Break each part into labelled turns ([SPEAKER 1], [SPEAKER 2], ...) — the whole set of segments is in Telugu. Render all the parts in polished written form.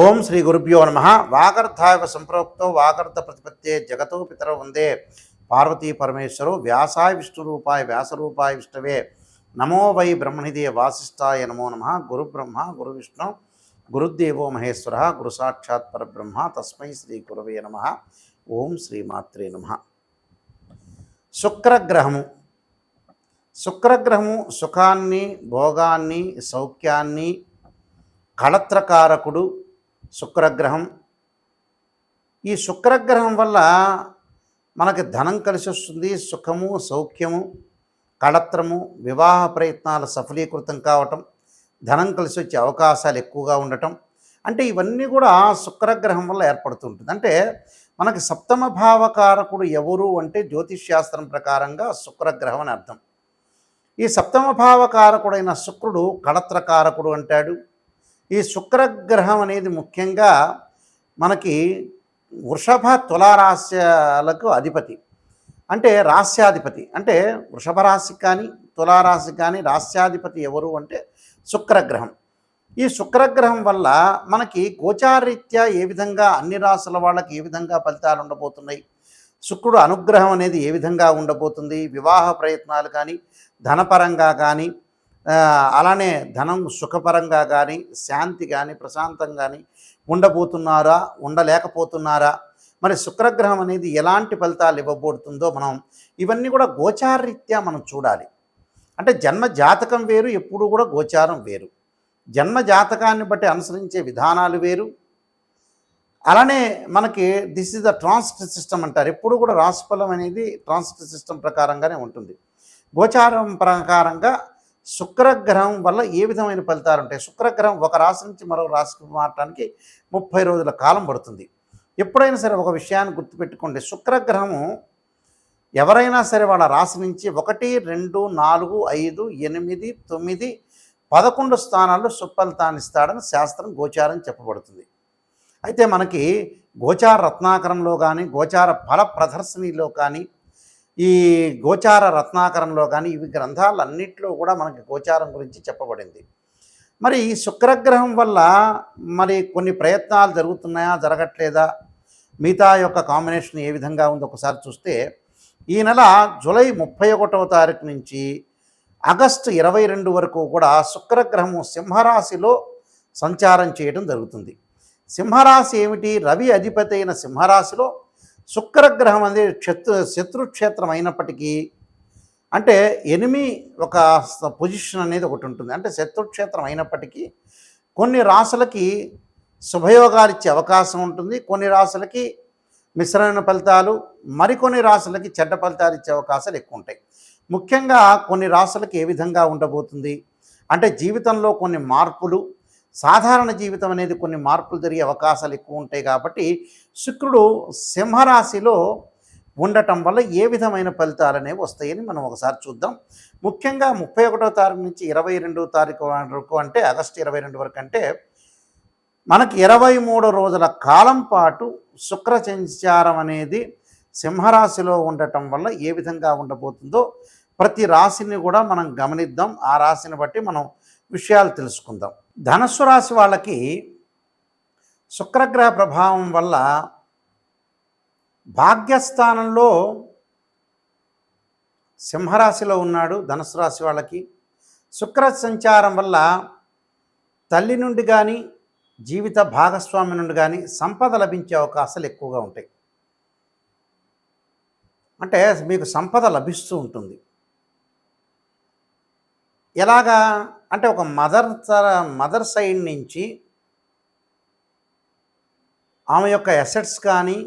[SPEAKER 1] ఓం శ్రీ గురుభ్యో నమ. వాగర్ధాయ సంప్రోక్తో వాగర్ధ ప్రతిపత్తే జగతో పితరౌ వందే పార్వతీ పరమేశ్వరో వ్యాసాయ విష్ణురూపాయ వ్యాసరూపాయ విష్ణవే నమో వై బ్రహ్మణిదే వాసిష్ఠాయ నమో నమ. గురు బ్రహ్మ గురు విష్ణు గురుదేవో మహేశ్వర గురు సాక్షాత్ పరబ్రహ్మ తస్మై శ్రీ గురవే నమ. ఓం శ్రీమాత్రే నమ. శుక్రగ్రహము సుఖాన్ని భోగాన్ని సౌఖ్యాన్ని కళత్రకారకుడు శుక్రగ్రహం. ఈ శుక్రగ్రహం వల్ల మనకి ధనం కలిసి వస్తుంది, సుఖము సౌఖ్యము కళత్రము వివాహ ప్రయత్నాలు సఫలీకృతం కావటం, ధనం కలిసి వచ్చే అవకాశాలు ఎక్కువగా ఉండటం, అంటే ఇవన్నీ కూడా శుక్రగ్రహం వల్ల ఏర్పడుతుంటుంది. అంటే మనకి సప్తమ భావకారకుడు ఎవరు అంటే జ్యోతిష్శాస్త్రం ప్రకారంగా శుక్రగ్రహం అని అర్థం. ఈ సప్తమ భావకారకుడైన శుక్రుడు కళత్రకారకుడు అంటాడు. ఈ శుక్రగ్రహం అనేది ముఖ్యంగా మనకి వృషభ తులారాశ్యాలకు అధిపతి, అంటే రాస్యాధిపతి. అంటే వృషభ రాశి కానీ తులారాశి కానీ రాస్యాధిపతి ఎవరు అంటే శుక్రగ్రహం. ఈ శుక్రగ్రహం వల్ల మనకి గోచారరీత్యా ఏ విధంగా అన్ని రాశుల వాళ్ళకి ఏ విధంగా ఫలితాలు ఉండబోతున్నాయి, శుక్రుడు అనుగ్రహం అనేది ఏ విధంగా ఉండబోతుంది, వివాహ ప్రయత్నాలు కానీ ధనపరంగా కానీ అలానే ధనం సుఖపరంగా కానీ శాంతి కానీ ప్రశాంతం కానీ ఉండబోతున్నారా ఉండలేకపోతున్నారా, మరి శుక్రగ్రహం అనేది ఎలాంటి ఫలితాలు ఇవ్వబోతుందో మనం ఇవన్నీ కూడా గోచారరీత్యా మనం చూడాలి. అంటే జన్మ జాతకం వేరు, ఎప్పుడు కూడా గోచారం వేరు. జన్మ జాతకాన్ని బట్టి అనుసరించే విధానాలు వేరు. అలానే మనకి this is the transit system అంటారు. ఎప్పుడు కూడా రాశిఫలం అనేది ట్రాన్సిట్ సిస్టమ్ ప్రకారంగానే ఉంటుంది. గోచారం ప్రకారంగా శుక్రగ్రహం వల్ల ఏ విధమైన ఫలితాలు ఉంటాయి. శుక్రగ్రహం ఒక రాశి నుంచి మరో రాశికి మారటానికి 30 రోజుల కాలం పడుతుంది. ఎప్పుడైనా సరే ఒక విషయాన్ని గుర్తుపెట్టుకోండి, శుక్రగ్రహము ఎవరైనా సరే వాళ్ళ రాశి నుంచి 1, 2, 4, 5, 8, 9, 11 స్థానాల్లో సుఫలితాన్ని ఇస్తాడని శాస్త్రం గోచారం చెప్పబడుతుంది. అయితే మనకి గోచార రత్నాకరంలో కానీ గోచార ఫల ప్రదర్శనలో కానీ ఈ గోచార రత్నాకరంలో కానీ ఇవి గ్రంథాలన్నింటిలో కూడా మనకి గోచారం గురించి చెప్పబడింది. మరి ఈ శుక్రగ్రహం వల్ల మరి కొన్ని ప్రయత్నాలు జరుగుతున్నాయా జరగట్లేదా, మిగతా యొక్క కాంబినేషన్ ఏ విధంగా ఉందో ఒకసారి చూస్తే, ఈ నెల జూలై 31వ తారీఖు నుంచి ఆగస్టు 22 వరకు కూడా శుక్రగ్రహము సింహరాశిలో సంచారం చేయడం జరుగుతుంది. సింహరాశి ఏమిటి? రవి అధిపతి అయిన సింహరాశిలో శుక్రగ్రహం అనేది శత్రుక్షేత్రం అయినప్పటికీ, అంటే ఎనిమి ఒక పొజిషన్ అనేది ఒకటి ఉంటుంది. అంటే శత్రుక్షేత్రం అయినప్పటికీ కొన్ని రాశులకి శుభయోగాలు ఇచ్చే అవకాశం ఉంటుంది, కొన్ని రాశులకి మిశ్రమైన ఫలితాలు, మరికొన్ని రాశులకి చెడ్డ ఫలితాలు ఇచ్చే అవకాశాలు ఎక్కువ ఉంటాయి. ముఖ్యంగా కొన్ని రాశులకి ఏ విధంగా ఉండబోతుంది అంటే జీవితంలో కొన్ని మార్పులు, సాధారణ జీవితం అనేది కొన్ని మార్పులు జరిగే అవకాశాలు ఎక్కువ ఉంటాయి. కాబట్టి శుక్రుడు సింహరాశిలో ఉండటం వల్ల ఏ విధమైన ఫలితాలు అనేవి వస్తాయని మనం ఒకసారి చూద్దాం. ముఖ్యంగా 31వ తారీఖు నుంచి 22వ తారీఖు వరకు, అంటే ఆగస్టు 22 వరకు, అంటే మనకి 23 రోజుల కాలం పాటు శుక్ర సంచారం అనేది సింహరాశిలో ఉండటం వల్ల ఏ విధంగా ఉండబోతుందో ప్రతి రాశిని కూడా మనం గమనిద్దాం. ఆ రాశిని బట్టి మనం విషయాలు తెలుసుకుందాం. ధనుస్సు రాశి వాళ్ళకి శుక్రగ్రహ ప్రభావం వల్ల భాగ్యస్థానంలో సింహరాశిలో ఉన్నాడు. ధనుస్సు రాశి వాళ్ళకి శుక్ర సంచారం వల్ల తల్లి నుండి కానీ జీవిత భాగస్వామి నుండి కానీ సంపద లభించే అవకాశాలు ఎక్కువగా ఉంటాయి. అంటే మీకు సంపద లభిస్తూ ఉంటుంది. ఎలాగా అంటే ఒక మదర్ సైడ్ నుంచి ఆమె యొక్క అసెట్స్ కానీ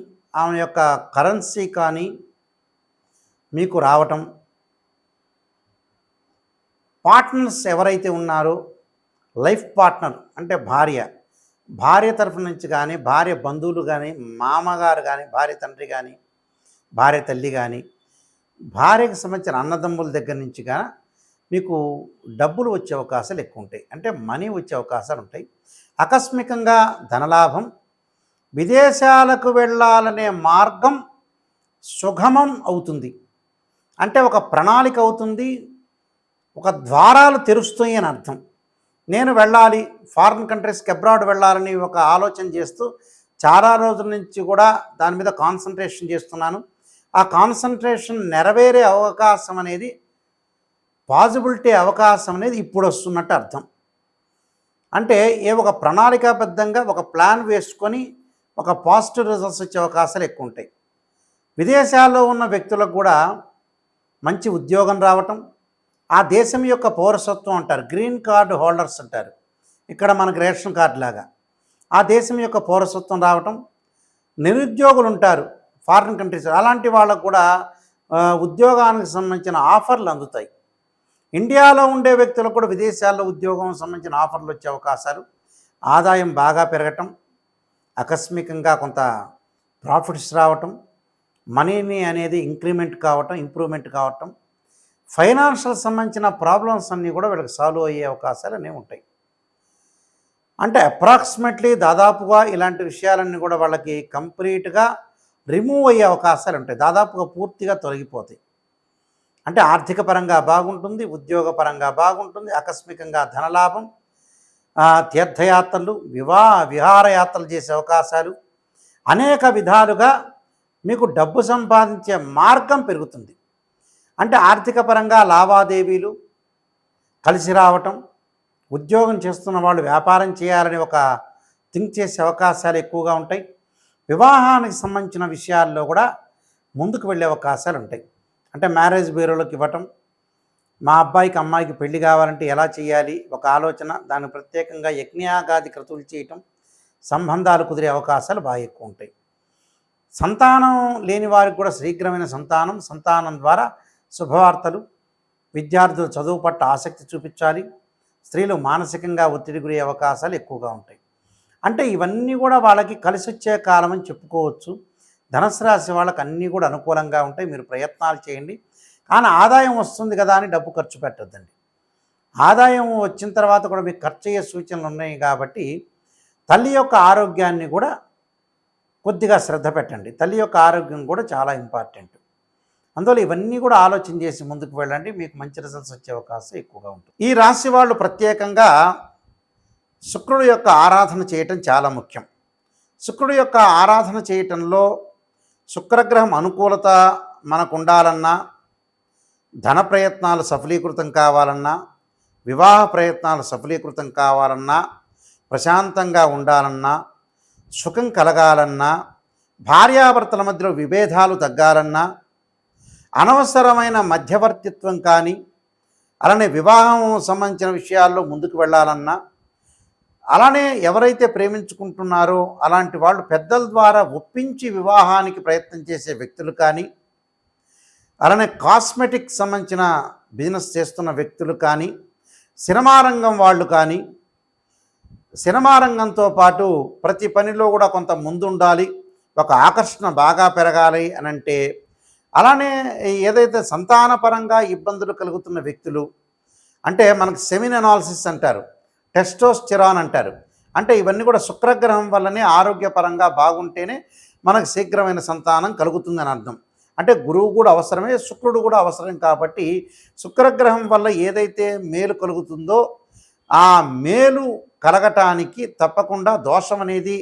[SPEAKER 1] ఆమె యొక్క కరెన్సీ కానీ మీకు రావటం, పార్ట్నర్స్ ఎవరైతే ఉన్నారో లైఫ్ పార్ట్నర్ అంటే భార్య తరఫు నుంచి కానీ భార్య బంధువులు కానీ మామగారు కానీ భార్య తండ్రి కానీ భార్య తల్లి కానీ భార్యకు సంబంధించిన అన్నదమ్ముల దగ్గర నుంచి కానీ మీకు డబ్బులు వచ్చే అవకాశాలు ఎక్కువ ఉంటాయి. అంటే మనీ వచ్చే అవకాశాలు ఉంటాయి. ఆకస్మికంగా ధనలాభం, విదేశాలకు వెళ్ళాలనే మార్గం సుగమం అవుతుంది. అంటే ఒక ప్రణాళిక అవుతుంది, ఒక ద్వారాలు తెరుస్తాయి అని అర్థం. నేను వెళ్ళాలి, ఫారిన్ కంట్రీస్కి అబ్రాడ్ వెళ్ళాలని ఒక ఆలోచన చేస్తూ చాలా రోజుల నుంచి కూడా దాని మీద కాన్సన్ట్రేషన్ చేస్తున్నాను. ఆ కాన్సన్ట్రేషన్ నెరవేరే అవకాశం అనేది, పాజిబిలిటీ అవకాశం అనేది ఇప్పుడు వస్తున్నట్టు అర్థం. అంటే ఒక ప్రణాళికాబద్ధంగా ఒక ప్లాన్ వేసుకొని ఒక పాజిటివ్ రిజల్ట్స్ వచ్చే అవకాశాలు ఎక్కువ ఉంటాయి. విదేశాల్లో ఉన్న వ్యక్తులకు కూడా మంచి ఉద్యోగం రావటం, ఆ దేశం యొక్క పౌరసత్వం అంటారు, గ్రీన్ కార్డు హోల్డర్స్ అంటారు, ఇక్కడ మనకు రేషన్ కార్డు లాగా ఆ దేశం యొక్క పౌరసత్వం రావటం, నిరుద్యోగులు ఉంటారు ఫారిన్ కంట్రీస్, అలాంటి వాళ్ళకు కూడా ఉద్యోగానికి సంబంధించిన ఆఫర్లు అందుతాయి. ఇండియాలో ఉండే వ్యక్తులకు కూడా విదేశాల్లో ఉద్యోగం సంబంధించిన ఆఫర్లు వచ్చే అవకాశాలు, ఆదాయం బాగా పెరగటం, ఆకస్మికంగా కొంత ప్రాఫిట్స్ రావటం, మనీని అనేది ఇంప్రూవ్మెంట్ కావటం, ఫైనాన్షియల్ సంబంధించిన ప్రాబ్లమ్స్ అన్నీ కూడా వీళ్ళకి సాల్వ్ అయ్యే అవకాశాలు అనేవి ఉంటాయి. అంటే అప్రాక్సిమేట్లీ దాదాపుగా ఇలాంటి విషయాలన్నీ కూడా వాళ్ళకి కంప్లీట్గా రిమూవ్ అయ్యే అవకాశాలు ఉంటాయి, దాదాపుగా పూర్తిగా తొలగిపోతాయి. అంటే ఆర్థిక పరంగా బాగుంటుంది, ఉద్యోగపరంగా బాగుంటుంది, ఆకస్మికంగా ధనలాభం, తీర్థయాత్రలు, విహారయాత్రలు చేసే అవకాశాలు, అనేక విధాలుగా మీకు డబ్బు సంపాదించే మార్గం పెరుగుతుంది. అంటే ఆర్థిక పరంగా లావాదేవీలు కలిసి రావటం, ఉద్యోగం చేస్తున్న వాళ్ళు వ్యాపారం చేయాలని ఒక థింక్ చేసే అవకాశాలు ఎక్కువగా ఉంటాయి. వివాహానికి సంబంధించిన విషయాల్లో కూడా ముందుకు వెళ్ళే అవకాశాలు ఉంటాయి. అంటే మ్యారేజ్ బ్యూరోలకు ఇవ్వటం, మా అబ్బాయికి అమ్మాయికి పెళ్లి కావాలంటే ఎలా చేయాలి ఒక ఆలోచన, దాన్ని ప్రత్యేకంగా యజ్ఞయాగాది క్రతువులు చేయటం, సంబంధాలు కుదిరే అవకాశాలు బాగా ఎక్కువ ఉంటాయి. సంతానం లేని వారికి కూడా శీఘ్రమైన సంతానం ద్వారా శుభవార్తలు, విద్యార్థులు చదువు పట్ల ఆసక్తి చూపించాలి, స్త్రీలు మానసికంగా ఒత్తిడి గురే అవకాశాలు ఎక్కువగా ఉంటాయి. అంటే ఇవన్నీ కూడా వాళ్ళకి కలిసి వచ్చే కాలం అని చెప్పుకోవచ్చు. ధనుసు రాశి వాళ్ళకి అన్నీ కూడా అనుకూలంగా ఉంటాయి, మీరు ప్రయత్నాలు చేయండి. కానీ ఆదాయం వస్తుంది కదా అని డబ్బు ఖర్చు పెట్టద్దండి. ఆదాయం వచ్చిన తర్వాత కూడా మీకు ఖర్చు అయ్యే సూచనలు ఉన్నాయి కాబట్టి తల్లి యొక్క ఆరోగ్యాన్ని కూడా కొద్దిగా శ్రద్ధ పెట్టండి. తల్లి యొక్క ఆరోగ్యం కూడా చాలా ఇంపార్టెంట్. అందువల్ల ఇవన్నీ కూడా ఆలోచన చేసి ముందుకు వెళ్ళండి, మీకు మంచి రిజల్ట్స్ వచ్చే అవకాశం ఎక్కువగా ఉంటుంది. ఈ రాశి వాళ్ళు ప్రత్యేకంగా శుక్రుడు యొక్క ఆరాధన చేయటం చాలా ముఖ్యం. శుక్రుడు యొక్క ఆరాధన చేయటంలో శుక్రగ్రహం అనుకూలత మనకు ఉండాలన్నా, ధన ప్రయత్నాలు సఫలీకృతం కావాలన్నా, వివాహ ప్రయత్నాలు సఫలీకృతం కావాలన్నా, ప్రశాంతంగా ఉండాలన్నా, సుఖం కలగాలన్నా, భార్యాభర్తల మధ్యలో విభేదాలు తగ్గాలన్నా, అనవసరమైన మధ్యవర్తిత్వం కానీ, అలానే వివాహం సంబంధించిన విషయాల్లో ముందుకు వెళ్ళాలన్నా, అలానే ఎవరైతే ప్రేమించుకుంటున్నారో అలాంటి వాళ్ళు పెద్దల ద్వారా ఒప్పించి వివాహానికి ప్రయత్నం చేసే వ్యక్తులు కానీ, అలానే కాస్మెటిక్ సంబంధించిన బిజినెస్ చేస్తున్న వ్యక్తులు కానీ, సినిమా రంగం వాళ్ళు కానీ, సినిమా రంగంతో పాటు ప్రతి పనిలో కూడా కొంత ముందుండాలి, ఒక ఆకర్షణ బాగా పెరగాలి అని అంటే, అలానే ఏదైతే సంతానపరంగా ఇబ్బందులు కలుగుతున్న వ్యక్తులు, అంటే మనకు సెమిన్ అనాలిసిస్ అంటారు, టెస్టోస్టెరాన్ అంటారు, అంటే ఇవన్నీ కూడా శుక్రగ్రహం వల్లనే ఆరోగ్యపరంగా బాగుంటేనే మనకు శీఘ్రమైన సంతానం కలుగుతుందని అర్థం. అంటే గురువు కూడా అవసరమే, శుక్రుడు కూడా అవసరం. కాబట్టి శుక్రగ్రహం వల్ల ఏదైతే మేలు కలుగుతుందో ఆ మేలు కలగటానికి తప్పకుండా దోషం అనేది,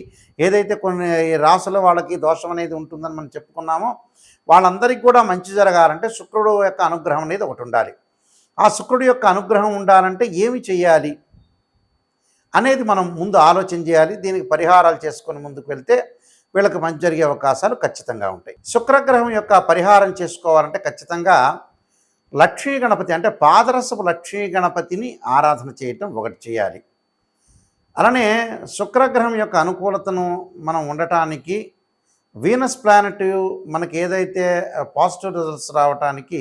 [SPEAKER 1] ఏదైతే కొన్ని రాసుల వాళ్ళకి దోషం అనేది ఉంటుందని మనం చెప్పుకున్నామో వాళ్ళందరికీ కూడా మంచి జరగాలంటే శుక్రుడు యొక్క అనుగ్రహం అనేది ఒకటి ఉండాలి. ఆ శుక్రుడు యొక్క అనుగ్రహం ఉండాలంటే ఏమి చేయాలి అనేది మనం ముందు ఆలోచన చేయాలి. దీనికి పరిహారాలు చేసుకొని ముందుకు వెళ్తే వీళ్ళకి మంచి జరిగే అవకాశాలు ఖచ్చితంగా ఉంటాయి. శుక్రగ్రహం యొక్క పరిహారం చేసుకోవాలంటే ఖచ్చితంగా లక్ష్మీ గణపతి, అంటే పాదరసపు లక్ష్మీ గణపతిని ఆరాధన చేయటం ఒకటి చేయాలి. అలానే శుక్రగ్రహం యొక్క అనుకూలతను మనం ఉండటానికి, వీనస్ ప్లానెట్ మనకి ఏదైతే పాజిటివ్ రిజల్ట్స్ రావడానికి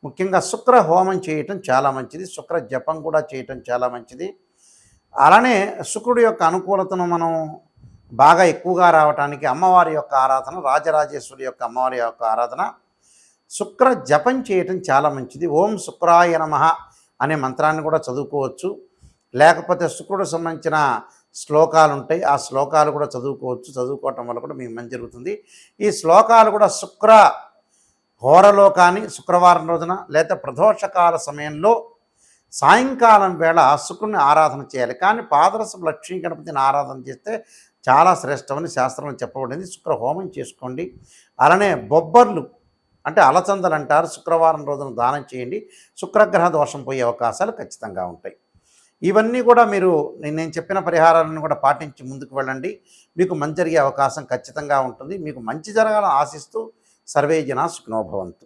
[SPEAKER 1] ముఖ్యంగా శుక్ర హోమం చేయటం చాలా మంచిది, శుక్ర జపం కూడా చేయటం చాలా మంచిది. అలానే శుక్రుడి యొక్క అనుకూలతను మనం బాగా ఎక్కువగా రావటానికి అమ్మవారి యొక్క ఆరాధన, రాజరాజేశ్వరి యొక్క అమ్మవారి యొక్క ఆరాధన, శుక్ర జపం చేయటం చాలా మంచిది. ఓం శుక్రాయ నమః అనే మంత్రాన్ని కూడా చదువుకోవచ్చు, లేకపోతే శుక్రుడు సంబంధించిన శ్లోకాలు ఉంటాయి, ఆ శ్లోకాలు కూడా చదువుకోవచ్చు. చదువుకోవటం వల్ల కూడా మీకు మంచి జరుగుతుంది. ఈ శ్లోకాలు కూడా శుక్ర హోరలో కానీ, శుక్రవారం రోజున లేదా ప్రదోషకాల సమయంలో సాయంకాలం వేళ శుక్రుని ఆరాధన చేయాలి. కానీ పాదరసపు లక్ష్మీ గణపతిని ఆరాధన చేస్తే చాలా శ్రేష్టమని శాస్త్రంలో చెప్పబడింది. శుక్ర హోమం చేసుకోండి. అలానే బొబ్బర్లు అంటే అలచందలు అంటారు, శుక్రవారం రోజున దానం చేయండి. శుక్రగ్రహ దోషం పోయే అవకాశాలు ఖచ్చితంగా ఉంటాయి. ఇవన్నీ కూడా మీరు నేను చెప్పిన పరిహారాలను కూడా పాటించి ముందుకు వెళ్ళండి. మీకు మంచి జరిగే అవకాశం ఖచ్చితంగా ఉంటుంది. మీకు మంచి జరగాలని ఆశిస్తూ సర్వే జనా సుఖినో భవంతు.